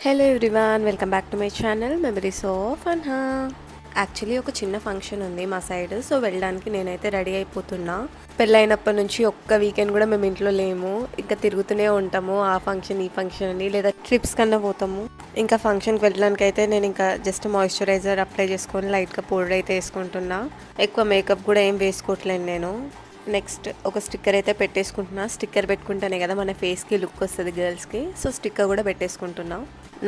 Hello everyone, welcome back to my channel memories of Anha. Actually ఒక చిన్న function ఉంది మా సైడ్, సో వెళ్ళడానికి నేనైతే రెడీ అయిపోతున్నా. పెళ్ళైనప్పటి నుంచి ఒక్క వీకెండ్ కూడా మేము ఇంట్లో లేము, ఇంకా తిరుగుతూనే ఉంటాము. ఆ ఫంక్షన్ ఈ ఫంక్షన్ అని, లేదా ట్రిప్స్ కన్నా పోతాము. ఇంకా ఫంక్షన్కి వెళ్ళడానికి అయితే నేను ఇంకా జస్ట్ మాయిశ్చరైజర్ అప్లై చేసుకొని లైట్గా పౌడర్ అయితే వేసుకుంటున్నా. ఎక్కువ మేకప్ కూడా ఏం వేసుకోవట్లేను నేను. నెక్స్ట్ ఒక స్టిక్కర్ అయితే పెట్టేసుకుంటున్నా. స్టిక్కర్ పెట్టుకుంటేనే కదా మన ఫేస్కి లుక్ వస్తుంది గర్ల్స్కి. సో స్టిక్కర్ కూడా పెట్టేసుకుంటున్నా.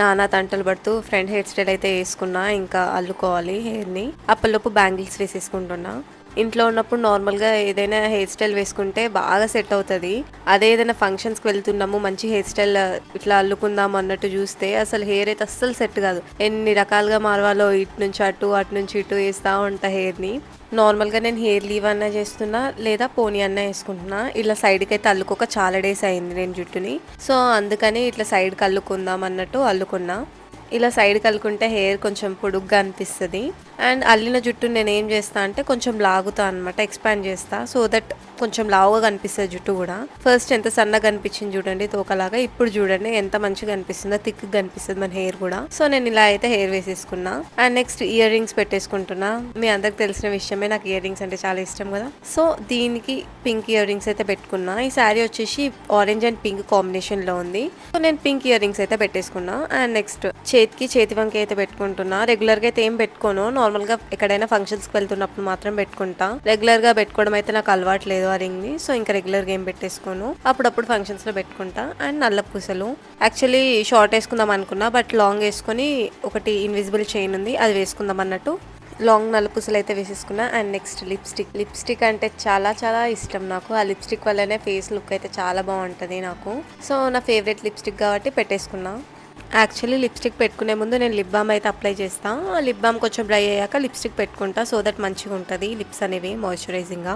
నానా తంటలు పడుతూ ఫ్రంట్ హెయిర్ స్టైల్ అయితే వేసుకున్నా, ఇంకా అల్లుకోవాలి హెయిర్ని. అప్పటిలోపు బ్యాంగిల్స్ వేసేసుకుంటున్నా. ఇంట్లో ఉన్నప్పుడు నార్మల్గా ఏదైనా హెయిర్ స్టైల్ వేసుకుంటే బాగా సెట్ అవుతుంది. అదే ఏదైనా ఫంక్షన్స్కి వెళ్తున్నాము, మంచి హెయిర్ స్టైల్ ఇట్లా అల్లుకుందాం అన్నట్టు చూస్తే అసలు హెయిర్ అయితే అస్సలు సెట్ కాదు. ఎన్ని రకాలుగా మారవాలో, ఇటు నుంచి అటు అటు నుంచి ఇటు వేస్తూ ఉంటా హెయిర్ని. నార్మల్గా నేను హెయిర్ లీవ్ అన్నా చేస్తున్నా, లేదా పోనీ అన్నా వేసుకుంటున్నా. ఇలా సైడ్కి అయితే అల్లుకోక చాలా డేస్ అయింది నేను జుట్టుని. సో అందుకని ఇట్లా సైడ్కి అల్లుకుందాం అన్నట్టు అల్లుకున్నా. ఇలా సైడ్కి అల్లుకుంటే హెయిర్ కొంచెం పొడుగ్గా అనిపిస్తుంది. అండ్ అల్లిన జుట్టు నేను ఏం చేస్తా అంటే కొంచెం లాగుతా అనమాట, ఎక్స్పాండ్ చేస్తా, సో దట్ కొంచెం లావుగా కనిపిస్తుంది జుట్టు కూడా. ఫస్ట్ ఎంత సన్నగా కనిపించింది చూడండి తోకలాగా, ఇప్పుడు చూడండి ఎంత మంచిగా కనిపిస్తుందో, థిక్గా కనిపిస్తుంది మన హెయిర్ కూడా. సో నేను ఇలా అయితే హెయిర్ వేసేసుకున్నా. అండ్ నెక్స్ట్ ఇయర్ రింగ్స్ పెట్టేసుకుంటున్నా. మీ అందరికి తెలిసిన విషయమే, నాకు ఇయర్ రింగ్స్ అంటే చాలా ఇష్టం కదా. సో దీనికి పింక్ ఇయర్ రింగ్స్ అయితే పెట్టుకున్నా. ఈ శారీ వచ్చేసి ఆరెంజ్ అండ్ పింక్ కాంబినేషన్ లో ఉంది. సో నేను పింక్ ఇయర్ రింగ్స్ అయితే పెట్టేసుకున్నా. అండ్ నెక్స్ట్ చేతికి చేతి వంక అయితే పెట్టుకుంటున్నా. రెగ్యులర్ గా అయితే ఏం పెట్టుకోను, నార్మల్ గా ఎక్కడైనా ఫంక్షన్స్ కి వెళ్తున్నప్పుడు మాత్రం పెట్టుకుంటా. రెగ్యులర్ గా పెట్టుకోవడం అయితే నాకు అలవాటు లేదు ఆ రింగ్ ని. సో ఇంకా రెగ్యులర్ గా ఏం పెట్టేసుకోను, అప్పుడప్పుడు ఫంక్షన్స్ లో పెట్టుకుంటా. అండ్ నల్ల పూసలు యాక్చువల్లీ షార్ట్ వేసుకుందాం అనుకున్నా, బట్ లాంగ్ వేసుకుని ఒకటి ఇన్విజిబుల్ చైన్ ఉంది అది వేసుకుందాం అన్నట్టు లాంగ్ నల్ల పూసలు అయితే వేసేసుకున్నా. అండ్ నెక్స్ట్ లిప్స్టిక్ అంటే చాలా చాలా ఇష్టం నాకు. ఆ లిప్స్టిక్ వల్లనే ఫేస్ లుక్ అయితే చాలా బాగుంటుంది నాకు. సో నా ఫేవరెట్ లిప్స్టిక్ కాబట్టి పెట్టేసుకున్నా. యాక్చువల్లీ లిప్స్టిక్ పెట్టుకునే ముందు నేను లిప్ బామ్ అయితే అప్లై చేస్తాను. ఆ లిప్ బామ్ కొంచెం డ్రై అయ్యాక లిప్స్టిక్ పెట్టుకుంటా, సో దట్ మంచిగా ఉంటుంది లిప్స్ అనేవి మాయిశ్చరైజింగ్గా.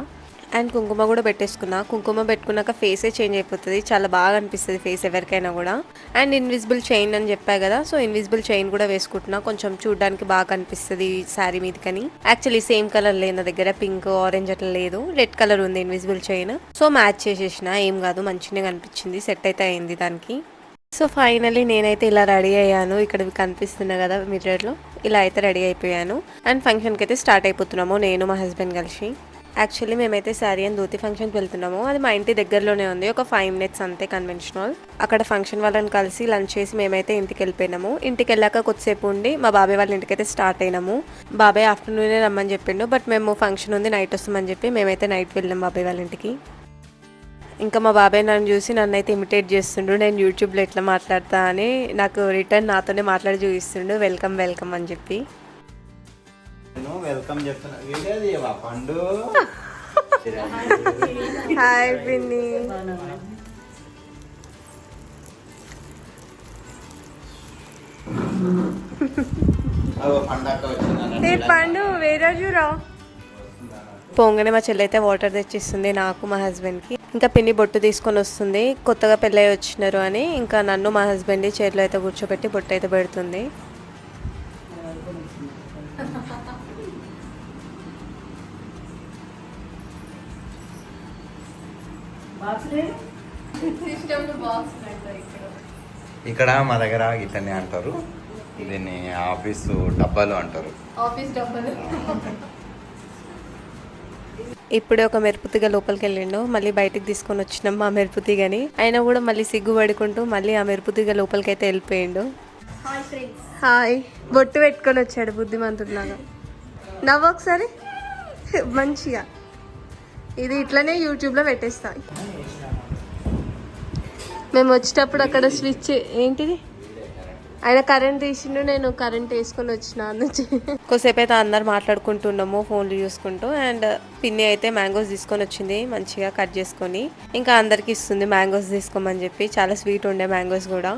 అండ్ కుంకుమ కూడా పెట్టేసుకున్నా. కుంకుమ పెట్టుకున్నాక ఫేసే చేంజ్ అయిపోతుంది, చాలా బాగా అనిపిస్తుంది ఫేస్ ఎవరికైనా కూడా. అండ్ ఇన్విజిబుల్ చైన్ అని చెప్పా కదా, సో ఇన్విజిబుల్ చైన్ కూడా వేసుకుంటున్నా, కొంచెం చూడడానికి బాగా అనిపిస్తుంది శారీ మీదకని. యాక్చువల్లీ సేమ్ కలర్ లేదు నా దగ్గర, పింక్ ఆరెంజ్ అట్లా లేదు, రెడ్ కలర్ ఉంది ఇన్విజిబుల్ చైన్. సో మ్యాచ్ చేసేసిన, ఏం కాదు మంచిగా కనిపించింది, సెట్ అయితే అయింది దానికి. సో ఫైనలీ నేనైతే ఇలా రెడీ అయ్యాను. ఇక్కడ కనిపిస్తున్నా కదా మిర్రర్లో, ఇలా అయితే రెడీ అయిపోయాను. అండ్ ఫంక్షన్కి అయితే స్టార్ట్ అయిపోతున్నాము నేను మా హస్బెండ్ కలిసి. యాక్చువల్లీ మేమైతే శారీ అండ్ ధోతి ఫంక్షన్కి వెళ్తున్నాము. అది మా ఇంటి దగ్గరలోనే ఉంది, ఒక 5 minutes అంతే కన్వెన్షనల్. అక్కడ ఫంక్షన్ వాళ్ళని కలిసి లంచ్ చేసి మేమైతే ఇంటికి వెళ్ళిపోయినాము. ఇంటికి వెళ్ళాక కొద్దిసేపు ఉండి మా బాబాయ్ వాళ్ళ ఇంటికి అయితే స్టార్ట్ అయినాము. బాబాయ్ ఆఫ్టర్నూనే రమ్మని చెప్పిండు, బట్ మేము ఫంక్షన్ ఉంది నైట్ వస్తామని చెప్పి మేమైతే నైట్ వెళ్ళాం బాబాయ్ వాళ్ళ ఇంటికి. ఇంకా మా బాబాయ్ నన్ను చూసి నన్ను అయితే ఇమిటేట్ చేస్తుండు, నేను యూట్యూబ్లో ఎట్లా మాట్లాడతా అని. నాకు రిటర్న్ నాతోనే మాట్లాడి చూపిస్తుండు, వెల్కమ్ వెల్కమ్ అని చెప్పి. హాయ్ పిన్ని. పండు వేరే చూరా. పోగానే మా చెల్లి అయితే వాటర్ తెచ్చిస్తుంది నాకు మా హస్బెండ్కి. ఇంకా పిన్ని బొట్టు తీసుకొని వస్తుంది, కొత్తగా పెళ్ళై వచ్చినారు అని. ఇంకా నన్ను మా హస్బెండ్ చైర్లో అయితే కూర్చోబెట్టి బొట్టు అయితే పెడుతుంది. ఇక్కడ మా దగ్గర ఇట్లనే అంటారు, దీన్ని ఆఫీసు డబ్బాలు అంటారు. ఆఫీస్ డబ్బాలు. ఇప్పుడే ఒక మెరుపుతిగా లోపలికి వెళ్ళిండు, మళ్ళీ బయటకు తీసుకొని వచ్చినాం మా మెరుపుతిగని. అయినా కూడా మళ్ళీ సిగ్గు పడుకుంటూ మళ్ళీ ఆ మెరుపుతిగా లోపలికి అయితే వెళ్ళిపోయిండు. హాయ్. బొట్టు పెట్టుకొని వచ్చాడు బుద్ధిమంతుడిలాగా. నవ్వు ఒకసారి మంచిగా. ఇది ఇట్లనే యూట్యూబ్లో పెట్టేస్తా. మేము వచ్చేటప్పుడు అక్కడ స్విచ్ ఏంటిది, ఆయన కరెంట్ తీసిండు, నేను కరెంట్ వేసుకొని వచ్చిన నుంచి. కొద్దిసేపు అయితే అందరు మాట్లాడుకుంటున్నాము ఫోన్లు చూసుకుంటూ. అండ్ పిన్ని అయితే మ్యాంగోస్ తీసుకొని వచ్చింది, మంచిగా కట్ చేసుకొని ఇంకా అందరికి ఇస్తుంది మ్యాంగోస్ తీసుకోమని చెప్పి. చాలా స్వీట్ ఉండే మ్యాంగోస్ కూడా.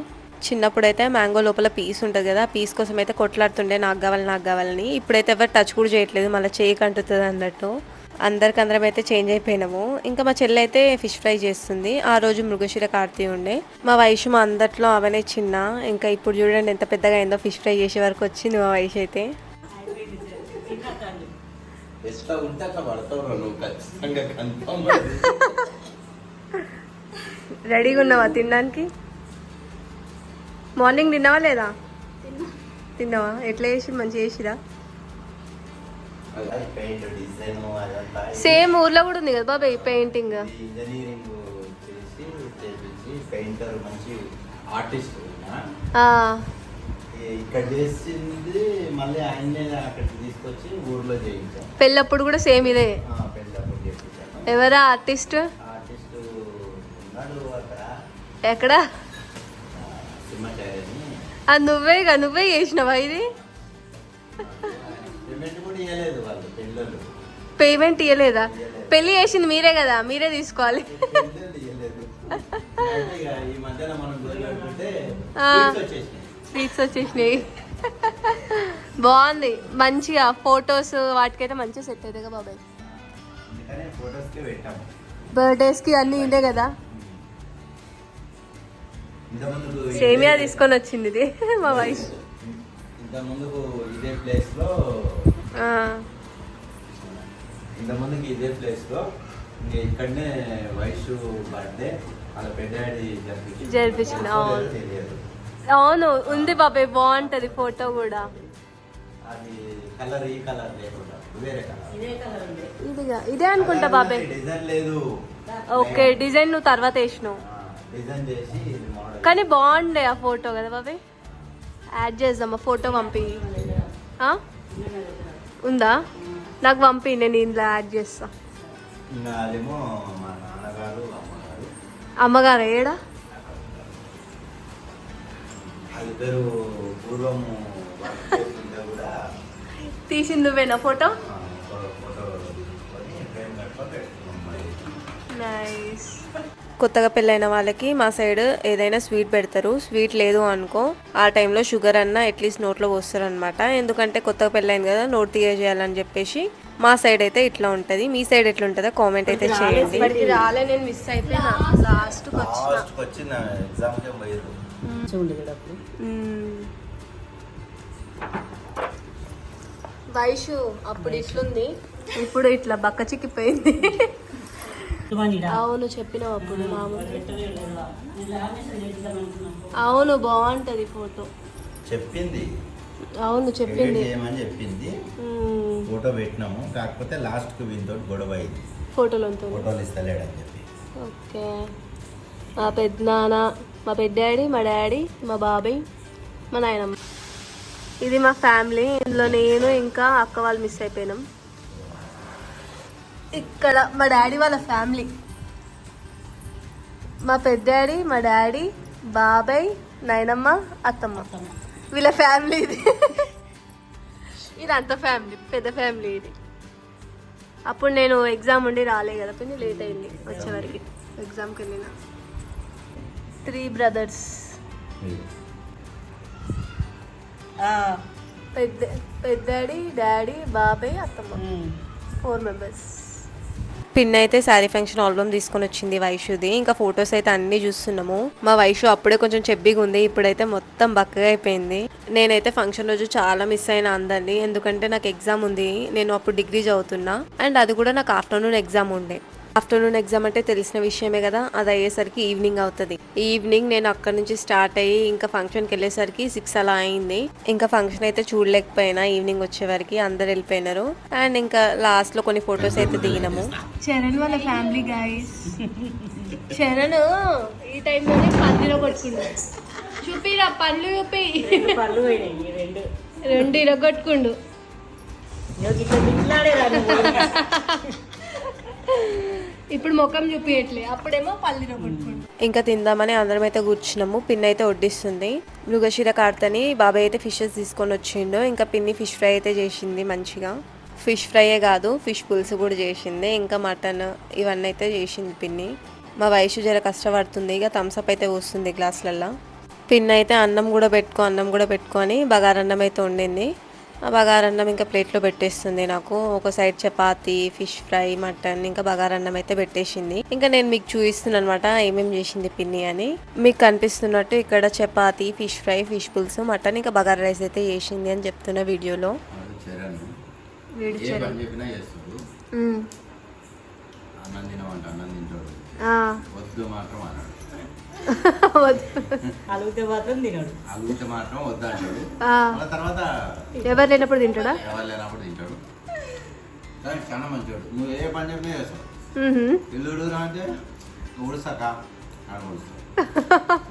చిన్నప్పుడు అయితే మ్యాంగో లోపల పీస్ ఉంటుంది కదా, ఆ పీస్ కోసం అయితే కొట్లాడుతుండే నాకు కావాలని. ఇప్పుడైతే ఎవరు టచ్ కూడా చేయట్లేదు, మళ్ళీ చేయికి అంటుతుంది అన్నట్టు. అందరం అయితే చేంజ్ అయిపోయినాము. ఇంకా మా చెల్లి అయితే ఫిష్ ఫ్రై చేస్తుంది. ఆ రోజు మృగశిర కార్తీ ఉండే. మా వయసు మా అందట్లో అవనే చిన్న. ఇంకా ఇప్పుడు చూడండి ఎంత పెద్దగా అయిందో, ఫిష్ ఫ్రై చేసే వరకు వచ్చింది మా వయసు అయితే. రెడీగా ఉన్నావా తినడానికి? మార్నింగ్ తిన్నావా లేదా? తిన్నావా? ఎట్లా చేసి మంచిగా చేసిరా? పెయింట్ డిజైన్ అదంతా సేమ్ ఊర్లో కూడా ఉంది కదా బాబాయ్ పెయింటింగ్. ఇంజనీరింగ్ చేసి చేపించి పెయింటర్ మంచి ఆర్టిస్ట్ ఇక్కడ చేసింది మళ్ళీ ఆయన్నే అక్కడికి తీసుకొచ్చి ఊర్లో చేయించాం. పెళ్ళప్పుడు కూడా సేమ్ ఇదే. పెళ్ళప్పుడు చేయించాం. ఎవరా ఆర్టిస్ట్? ఆర్టిస్ట్ ఉన్నాడు అక్కడ. ఎక్కడ? సింహాచార్యని. అది నువ్వే చేసినావా ఇది? పేమెంట్ కూడా ఇవ్వలేదు వాళ్ళు పెళ్ళోళ్ళు. పేమెంట్ ఇవ్వలేదా? పెళ్లి చేసింది మీరే కదా, మీరే తీసుకోవాలి. ఈ మధ్యన మనం స్వీట్స్ వచ్చేసినాయి. బాగుంది మంచిగా ఫొటోస్ వాటికైతే మంచిగా సెట్ అవుతాయి కదా బాబాయ్. బర్త్డేస్ కి అన్ని ఇదే కదా. సేమియా తీసుకొని వచ్చింది ఇది మా వైఫ్. ఇదే ప్లేస్ లో ఇక్కడనే వయసు బర్త్డే వాళ్ళ పెద్ద జరిపించిన. అవును ఉంది బాబాయ్, బాగుంటది ఫోటో కూడా. అది కలర్ ఈ కలర్ లేకుండా వేరే కలర్. ఇదే అనుకుంటా బాబాయ్. డిజైన్ లేదు. ఓకే డిజైన్ నువ్వు తర్వాత వేసినావు. డిజైన్ చేసి కానీ బాగుండే ఆ ఫోటో కదా బాబాయ్. యాడ్ చేద్దాం ఆ ఫోటో పంపి. ఉందా? నాకు పంపి, నేను ఇందులో యాడ్ చేస్తా. అదేమో మా నాన్నగారు అమ్మగారు ఏడా? ఇద్దరు పూర్వము కూడా తీసింది నువ్వేనా ఫోటో? నైస్. కొత్తగా పెళ్ళైన వాళ్ళకి మా సైడ్ ఏదైనా స్వీట్ పెడతారు. స్వీట్ లేదు అనుకో ఆ టైంలో షుగర్ అన్న అట్లీస్ట్ నోట్లో పోస్తారు అనమాట. ఎందుకంటే కొత్తగా పెళ్ళైంది కదా నోట్ తీయేయాలని చెప్పేసి మా సైడ్ అయితే ఇట్లా ఉంటది. మీ సైడ్ ఎట్లా ఉంటుందో కామెంట్ అయితే చేయండి. రాలే, నేను మిస్ అయిపోయినా. లాస్ట్ వచ్చిన ఎగ్జామ్కే పోయారు. వైషు అప్పుడు ఇట్లుంది, ఇప్పుడు ఇట్లా బక్క చిక్కిపోయింది. అవును చెప్పినావు అప్పుడు అవును బాగుంటది ఫోటో. చెప్పింది. అవును చెప్పింది. చెప్పింది ఫోటో పెట్టినాము, కాకపోతే లాస్ట్ కు వీళ్ళతో గొడవ అయింది. ఫోటోలు ఇస్తలేడని చెప్పి. ఓకే. మా పెద్దనాన్న, మా పెద్దాడి, మా డాడీ, మా బాబాయ్, మా నాయనమ్మ. ఇది మా ఫ్యామిలీ. ఇందులో నేను ఇంకా అక్క వాళ్ళు మిస్ అయిపోయినాం. ఇక్కడ మా డాడీ వాళ్ళ ఫ్యామిలీ, మా పెద్దాడి, మా డాడీ, బాబాయ్, నాయనమ్మ, అత్తమ్మ, వీళ్ళ ఫ్యామిలీ ఇది. ఇది అంత ఫ్యామిలీ, పెద్ద ఫ్యామిలీ ఇది. అప్పుడు నేను ఎగ్జామ్ ఉండి రాలే కదా, కొంచెం లేట్ అయింది వచ్చేవరకు. ఎగ్జామ్కి వెళ్ళిన 3 brothers. పెద్దాడి, డాడీ, బాబాయ్, అత్తమ్మ, 4 members. పిన్ అయితే శారీ ఫంక్షన్ ఆల్బమ్ తీసుకొని వచ్చింది వైషుది. ఇంకా ఫొటోస్ అయితే అన్ని చూస్తున్నాము. మా వైషు అప్పుడే కొంచెం చెబ్బిగా ఉంది, ఇప్పుడైతే మొత్తం బక్కగా అయిపోయింది. నేనైతే ఫంక్షన్ రోజు చాలా మిస్ అయినా అందరినీ, ఎందుకంటే నాకు ఎగ్జామ్ ఉంది. నేను అప్పుడు డిగ్రీ చదువుతున్నా అండ్ అది కూడా నాకు ఆఫ్టర్నూన్ ఎగ్జామ్ ఉండే. ఆఫ్టర్నూన్ ఎగ్జామ్ అంటే తెలిసిన విషయమే కదా, అది అయ్యేసరికి ఈవినింగ్ అవుతుంది. ఈవినింగ్ నేను అక్కడ నుంచి స్టార్ట్ అయ్యి ఇంకా ఫంక్షన్కి వెళ్ళేసరికి 6 అలా అయింది. ఇంకా ఫంక్షన్ అయితే చూడలేకపోయినా, ఈవినింగ్ వచ్చేవరకు అందరు వెళ్ళిపోయినారు. అండ్ ఇంకా లాస్ట్ లో కొన్ని ఫొటోస్ అయితే దిగినాము. చరణ్ వాళ్ళ ఫ్యామిలీ గైస్. చరణ్ ఈ టైంలోనే పళ్ళులో కొట్టుకుండు. చూపిరా పళ్ళు, చూపి. పళ్ళు 2 ఇరగొట్టుకుండు. ఇప్పుడు ముఖం చూపించట్లే, అప్పుడేమో పల్లిలో కొట్టుకుంటు. ఇంకా తిందామని అందరం అయితే కూర్చున్నాము. పిన్ అయితే వడ్డిస్తుంది. మృగశిర కార్తని బాబాయ్ అయితే ఫిషెస్ తీసుకొని వచ్చిండు. ఇంకా పిన్ని ఫిష్ ఫ్రై అయితే చేసింది మంచిగా. ఫిష్ ఫ్రైయే కాదు, ఫిష్ పులుసు కూడా చేసింది. ఇంకా మటన్ ఇవన్నీ అయితే చేసింది పిన్ని. మా వయసు జర కష్టపడుతుంది. ఇక థమ్స్అప్ అయితే వస్తుంది గ్లాసులల్లో. పిన్ అయితే అన్నం కూడా పెట్టుకొని బగారన్నం అయితే వండింది. ఆ బగారన్నం ఇంకా ప్లేట్లో పెట్టేస్తుంది నాకు. ఒక side chapati, fish fry, mutton, ఇంకా బగారన్నం అయితే పెట్టేసింది. ఇంకా నేను మీకు చూపిస్తున్నాను అనమాట ఏమేమి చేసింది పిన్ని అని. మీకు కనిపిస్తున్నట్టు ఇక్కడ చపాతి, ఫిష్ ఫ్రై, ఫిష్ పులుసు, మటన్, ఇంకా బగారా రైస్ అయితే చేసింది అని చెప్తున్న వీడియోలో. అలిగితే మాత్రం తినడు. అల్లుంటే మాత్రం వద్దంటాడు. ఆ, మళ్ళీ తర్వాత ఎవరు లేనప్పుడు తింటాడా? ఎవరు లేనప్పుడు తింటాడు. దానికి చాలా మంచివాడు. నువ్వు ఏ పని చెప్పినా చేస్తావు. ఇల్లు రా అంటే ఉడుసాక ఆడ ఉడుస్తావు.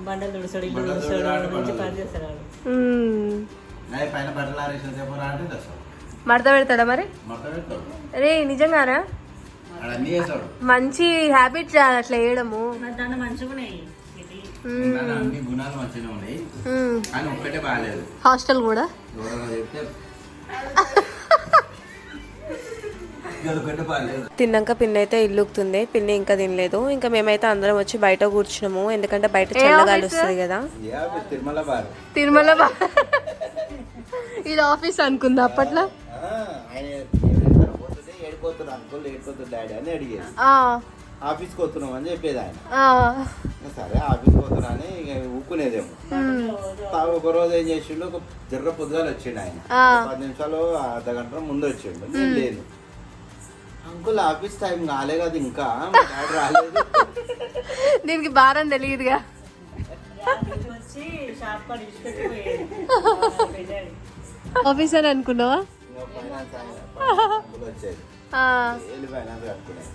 బండలు తుడుస్తాడు, ఇల్లు బండలు తుడుస్తాడు, తుడవడు, మంచి బండలు పని చేస్తాడు వాడు. అదే పైన బట్టలు ఆరేసిన సేపు రా అంటే తెస్తావు. మడత పెడతాడా మరి? మొత్తం పెడతాడు. రే నిజంగానా? ఆడ అన్నీ చేస్తాడు. మంచి హ్యాబిట్ అట్లా వేయడము. మరి దాంట్లో మంచిగా ఉన్నాయి ఇది. దాంట్లో అన్ని గుణాలు మంచిగా ఉన్నాయి, కానీ ఒక్కటే బాగాలేదు. హాస్టల్ కూడా ఎవరైనా చెప్తే ఒక్కటే బాగాలేదు. తిన్నాక పిన్ని అయితే ఇల్లుకుతుంది. పిన్ని ఇంకా తినలేదు. ఇంకా మేమైతే అందరం వచ్చి బయట కూర్చున్నాము, ఎందుకంటే బయట చల్లగాలి వస్తుంది కదా. తిరుమల బారు తిరుమల ఇది ఆఫీస్ అనుకుందా అప్పట్లో. ఆయన ఏడుకోతున్నా అంకుల్, ఏడుకోతుంది డాడీ అని అడిగేది. ఆఫీస్కి పోతున్నాం అని చెప్పేది ఆయన. సరే ఆఫీస్కి పోతున్నా అని ఇక ఊక్కునేదేమో. ఒక రోజు ఏం చేసిండు, ఒక జర్ర పొద్దుగాలు వచ్చిండు ఆయన. 10 నిమిషాలు అర్ధ గంట ముందు వచ్చిండు. నేను లేను. అంకుల్ ఆఫీస్ టైం కాలే కదా ఇంకా, మా డాడీ రాలేదు. దీనికి భారం తెలియదుగా. వచ్చి షాప్ కాడ ఇచ్చిపెట్టి పోయేది. ఆఫీస్ అని అనుకున్నావా? వచ్చేది ఫైనాన్స్ కట్టుకునేది.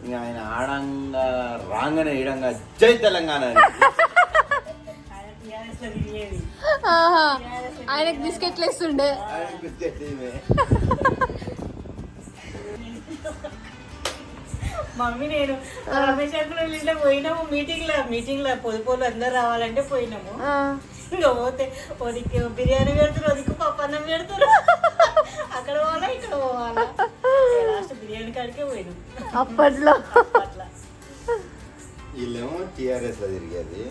ఇంకా ఆయన ఆడంగా రాగానే ఈడంగా జై తెలంగాణ అని. ఆయనకు బిస్కెట్లు వేస్తుండే. మమ్మీ నేను రమేష్ అంకుల్ ఇంట్లో పోయినాము. మీటింగ్ లో పొదుపోలు అందరు రావాలంటే పోయినాము. ఇంకా పోతే ఒదికి బిర్యానీ పెడతారు, ఒదికి పప్పు అన్నం పెడతారు. అక్కడ పోవాలా ఇక్కడ పోవాలా, లాస్ట్ బిర్యానీ కాడికే పోయినాం అప్పట్లో. అట్లా వీళ్ళేమో టీఆర్ఎస్ లో తిరిగేది,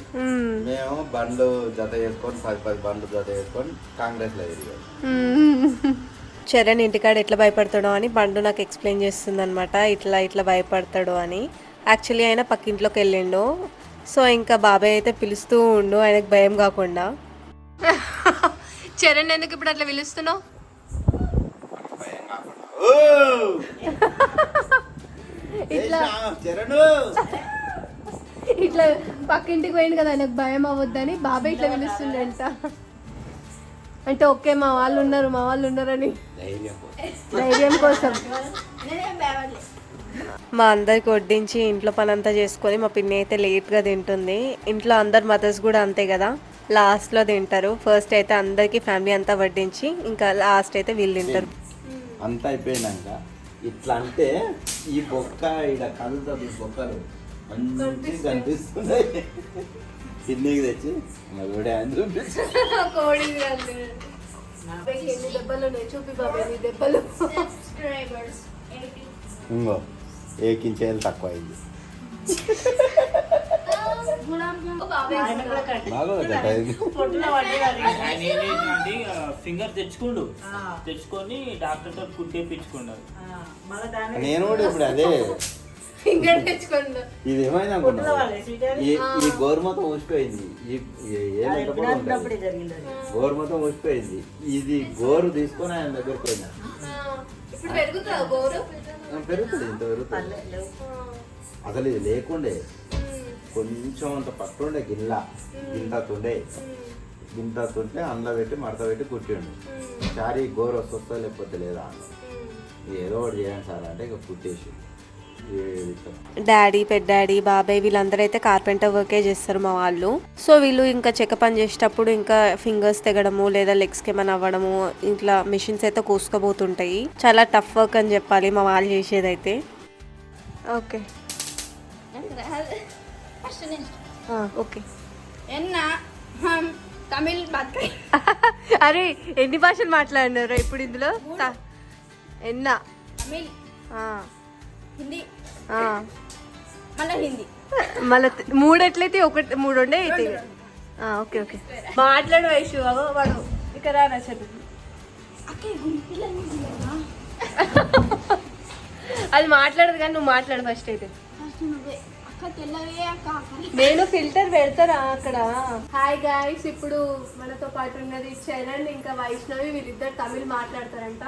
మేము బండ్లు జత చేసుకొని 10 బండ్లు జత చేసుకొని కాంగ్రెస్ లో తిరిగేది. చరణ్ ఇంటికాడ ఎట్లా భయపడతాడో అని బండు నాకు ఎక్స్ప్లెయిన్ చేస్తుంది అనమాట. ఇట్లా భయపడతాడు అని. యాక్చువల్లీ ఆయన పక్కింట్లోకి వెళ్ళిండు. సో ఇంకా బాబాయ్ అయితే పిలుస్తూ ఉండు ఆయనకు భయం కాకుండా. చరణ్ ఎందుకు ఇప్పుడు అట్లా పిలుస్తున్నావు? ఇట్లా పక్కింటికి పోయింది కదా, ఆయనకు భయం అవ్వద్దని బాబాయ్ ఇట్లా పిలుస్తుండంట. అంటే ఓకే మా వాళ్ళు ఉన్నారని ధైర్యం కోసం. మా అందరికి వడ్డించి ఇంట్లో పని అంతా చేసుకొని మా పిన్ని అయితే లేట్గా తింటుంది. ఇంట్లో అందరు మదర్స్ కూడా అంతే కదా, లాస్ట్లో తింటారు. ఫస్ట్ అయితే అందరికి ఫ్యామిలీ అంతా వడ్డించి ఇంకా లాస్ట్ అయితే వీళ్ళు తింటారు. అంతా అయిపోయినాక ఇట్లా అంటే ఈ బొక్క ఇక్కడ కలుగుతుంది, బొక్కలు మంచి కనిపిస్తున్నాయి. కిడ్నీకి తెచ్చి ఇంకో ఏకించేది తక్కువ అయింది. ఫింగర్ తెచ్చుకొని డాక్టర్ తో కుట్టేపించుకున్నారు. నేను కూడా ఇప్పుడు అదే ఇది ఏమైంది అనుకున్నా, ఈ గోరు మొత్తం ఊసిపోయింది. గోరు మొత్తం ఊసిపోయింది. ఇది గోరు తీసుకొని ఆయన దగ్గర పోయినా పెరుగుతుంది, ఇంత పెరుగుతుంది. అసలు ఇది లేకుండే కొంచెం అంత పట్టుండే గింత తుంటే అందులో పెట్టి మడత పెట్టి కుట్టిండు. సారీ గోరు వస్తుందా లేకపోతే లేదా అన్న, ఏదో ఒకటి చేయండి సార్ అంటే ఇక కుట్టేసి. డాడీ, పెద్దాడీ, బాబాయ్ వీళ్ళందరూ అయితే కార్పెంటర్ వర్కే చేస్తారు మా వాళ్ళు. సో వీళ్ళు ఇంకా చెక్క పని చేసేటప్పుడు ఇంకా ఫింగర్స్ తెగడము లేదా లెగ్స్కి ఏమైనా అవ్వడము, ఇట్లా మిషన్స్ అయితే కోసుకోబోతుంటాయి. చాలా టఫ్ వర్క్ అని చెప్పాలి మా వాళ్ళు చేసేదైతే. ఓకే ఓకే తమిళ్ అరే ఎన్ని భాషలు మాట్లాడినారు ఇప్పుడు ఇందులో? ఎన్నా? తమిళ్, హిందీ, హిందీ మళ్ళీ 3 ఎట్లయితే 3 ఉండే అయితే. ఓకే ఓకే మాట్లాడు వైషు. వాడు ఇక్కడ రా చెప్పు. అది మాట్లాడదు కానీ నువ్వు మాట్లాడు ఫస్ట్ అయితే. నేను ఫిల్టర్ పెడతారా అక్కడ. హాయ్ గాయ్స్, ఇప్పుడు మనతో పాటు ఉన్నది చరణ్ ఇంకా వైష్ణవి. వీళ్ళిద్దరు తమిళ్ మాట్లాడతారంట.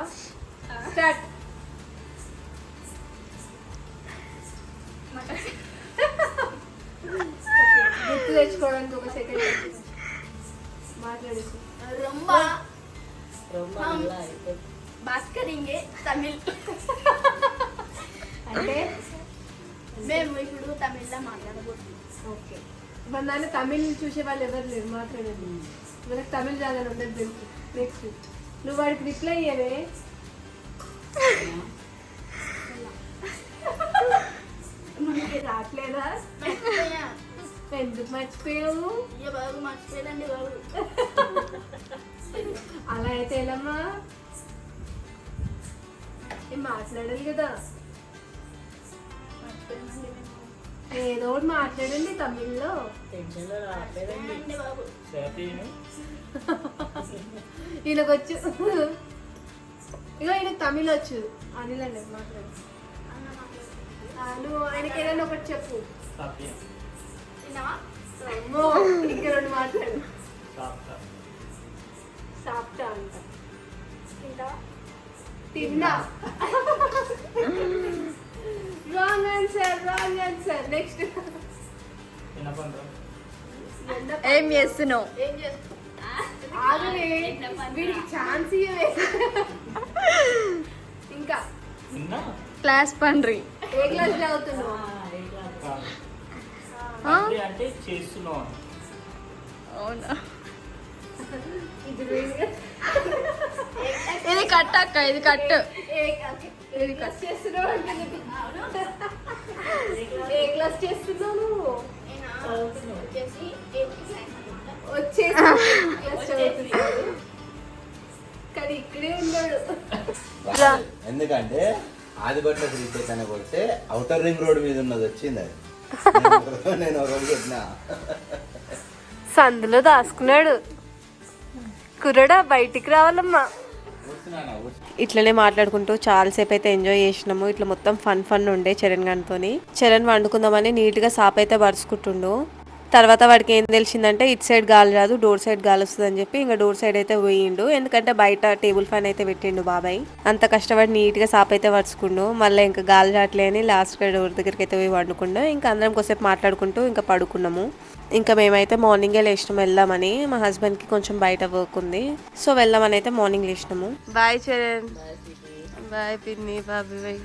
స్టార్ట్. తెచ్చుకోవడానికి ఒక సెకండ్ మాట్లాడేసి రొంబ ரொம்ப நல்லா இருக்கு. బాత్ కరింగే తమిళ్ అంటే మేము ఇప్పుడు తమిళ్లో మాట్లాడబోతున్నాం. ఓకే మన దాన్ని తమిళ్ చూసే వాళ్ళు ఎవరు లేరు, మాట్లాడండి. మనకు తమిళ్ జాగానే ఉండదు తెలుసు. నెక్స్ట్ నువ్వు వాడికి రిప్లై ఇయ్యవే. మనకి రావట్లేదా? మర్చిపోయా. ఎందుకు మర్చిపోయావు? ఇక బాబు మర్చిపోయానండి బాబు. అలా అయితే ఎలామ్మా? ఏం మాట్లాడాలి కదా, మర్చిపోయానండి మేము. ఏదో ఒకటి మాట్లాడండి తమిళ్లో. టెన్షన్లో రావట్లేదండి. మర్చిపోయానండి బాబు. హ్యాపీను ఈయనకొచ్చు, ఇగో ఈయనకు తమిళ్ వచ్చు. అనిల్ అండి మాట్లాడు. అన్న మాట్లాడు. నువ్వు ఆయనకి ఏదైనా ఒకటి చెప్పు. హ్యాపీ తిన్నావా? అమ్మో, ఇంకా రెండు మాట్లాడు. సాఫ్ట్ సాప్టా అంట. తింటావా? తిన్నా. Wrong answer, wrong answer. Next వినపండ్రా ఏం చేస్తున్నావు? ఏం చేస్తావు? ఆగవే, వీడికి ఛాన్స్ ఇవ్వవే. ఇంకా విన్నా క్లాస్ పండ్రి. ఏ క్లాస్ చదువుతున్నావు? కాదు హ్యాపీ అంటే చేస్తున్నావు అని. అవునా? ఇది వేరే. ఇది కట్ అక్క, ఇది కట్. ఏ క్లాస్ చేస్తున్నావు అంటే ఏ క్లాస్ చేస్తున్నావు నువ్వు? నేనా? వచ్చేసి 8th క్లాస్ అన్నమాట. వచ్చేసి క్లాస్ చదువుతున్నాడు కానీ ఇక్కడే ఉన్నాడు. ఎందుకంటే ఆదిపట్ల శ్రీ చైతన్య కొడితే అవుటర్ రింగ్ రోడ్ మీద ఉన్నది వచ్చింది అది. నేను ఒక రోజు చెప్పిన సందులో దాసుకున్నాడు కుర్రడా, బయటికి రావాలమ్మా. ఇట్లనే మాట్లాడుకుంటూ చాలాసేపు అయితే ఎంజాయ్ చేసినాము. ఇట్లా మొత్తం ఫన్ ఉండే చరణ్ గారితోని. చరణ్ వండుకుందామని నీట్గా సాప్ అయితే పరుచుకుంటుండు. తర్వాత వాడికి ఏం తెలిసిందంటే ఇటు సైడ్ గాలి రాదు, డోర్ సైడ్ గాలి వస్తుంది అని చెప్పి ఇంకా డోర్ సైడ్ అయితే పోయిండు. ఎందుకంటే బయట టేబుల్ ఫ్యాన్ అయితే పెట్టిండు బాబాయ్. అంత కష్టపడి నీట్గా సాప్ అయితే పరుచుకుండు. మళ్ళీ ఇంకా గాలి రావట్లే అని లాస్ట్గా డోర్ దగ్గరికి అయితే పోయి వండుకుండు. ఇంకా అందరం కొద్దిసేపు మాట్లాడుకుంటూ ఇంకా పడుకున్నాము. ఇంకా మేమైతే మార్నింగే లేచినాము వెళ్దామని. మా హస్బెండ్కి కొంచెం బయట వర్క్ ఉంది, సో వెళ్దామని అయితే మార్నింగ్ లేచినాము. బాయ్ చరణ్, బాయ్ పిన్ని, బాబాయ్.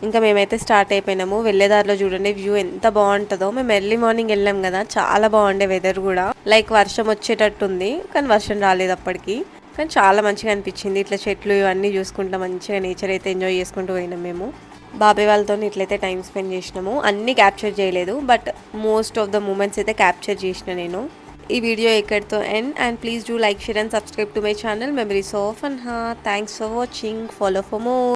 ఇంకా మేమైతే స్టార్ట్ అయిపోయినాము. వెళ్ళేదారిలో చూడండి వ్యూ ఎంత బాగుంటుందో. మేము ఎర్లీ మార్నింగ్ వెళ్ళాం కదా, చాలా బాగుండే వెదర్ కూడా. లైక్ వర్షం వచ్చేటట్టుంది కానీ వర్షం రాలేదు అప్పటికి. కానీ చాలా మంచిగా అనిపించింది. ఇట్లా చెట్లు ఇవన్నీ చూసుకుంటా మంచిగా నేచర్ అయితే ఎంజాయ్ చేసుకుంటూ పోయినాం మేము. బాబాయ్ వాళ్ళతో ఇట్లయితే టైం స్పెండ్ చేసినాము. అన్నీ క్యాప్చర్ చేయలేదు, but most of the moments అయితే క్యాప్చర్ చేసిన నేను. ఈ వీడియో ఇక్కడితో end. And please do like, share and subscribe to my channel memories of Anha. Thanks for watching. Follow for more.